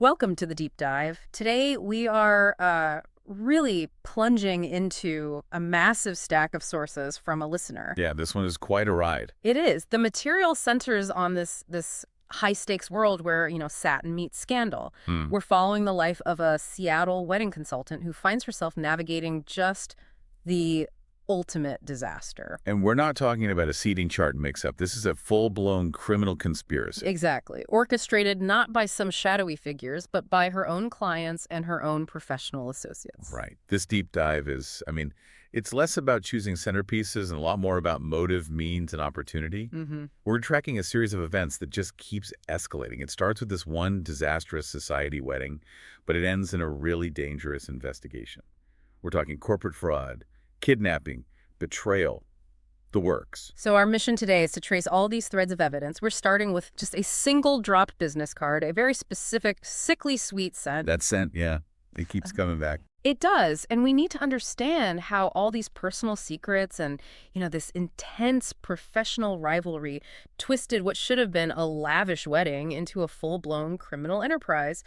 Welcome to the deep dive. Today we are really plunging into a massive stack of sources from a listener. Yeah, this one is quite a ride. It is. The material centers on this high stakes world where, satin meets scandal. Hmm. We're following the life of a Seattle wedding consultant who finds herself navigating just the ultimate disaster. And we're not talking about a seating chart mix-up. This is a full-blown criminal conspiracy. Exactly. Orchestrated not by some shadowy figures, but by her own clients and her own professional associates. Right. This deep dive is, it's less about choosing centerpieces and a lot more about motive, means, and opportunity. Mm-hmm. We're tracking a series of events that just keeps escalating. It starts with this one disastrous society wedding, but it ends in a really dangerous investigation. We're talking corporate fraud, kidnapping, betrayal, the works. So our mission today is to trace all these threads of evidence. We're starting with just a single dropped business card, a very specific, sickly sweet scent. That scent, yeah, it keeps coming back. It does, and we need to understand how all these personal secrets and, this intense professional rivalry twisted what should have been a lavish wedding into a full-blown criminal enterprise.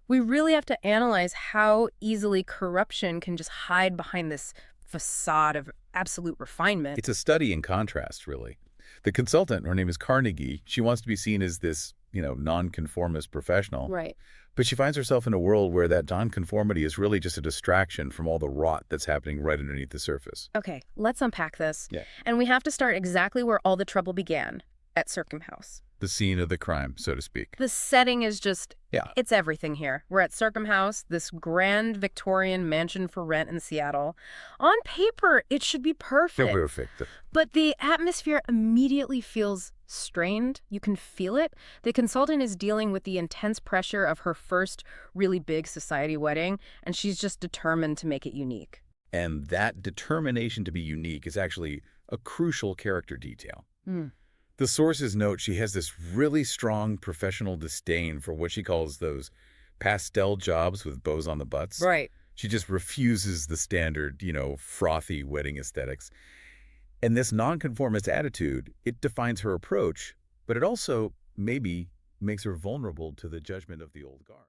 We really have to analyze how easily corruption can just hide behind this facade of absolute refinement. It's a study in contrast, really. The consultant, her name is Carnegie, she wants to be seen as this, nonconformist professional. Right. But she finds herself in a world where that nonconformity is really just a distraction from all the rot that's happening right underneath the surface. Okay, let's unpack this. Yeah. And we have to start exactly where all the trouble began, at Circum House. The scene of the crime, so to speak. The setting is just, Yeah. it's everything here. We're at Circum House, this grand Victorian mansion for rent in Seattle. On paper, it should be perfect. Perfect. But the atmosphere immediately feels strained. You can feel it. The consultant is dealing with the intense pressure of her first really big society wedding, and she's just determined to make it unique. And that determination to be unique is actually a crucial character detail. Mm. The sources note she has this really strong professional disdain for what she calls those pastel jobs with bows on the butts. Right. She just refuses the standard, frothy wedding aesthetics. And this nonconformist attitude, it defines her approach, but it also maybe makes her vulnerable to the judgment of the old guard.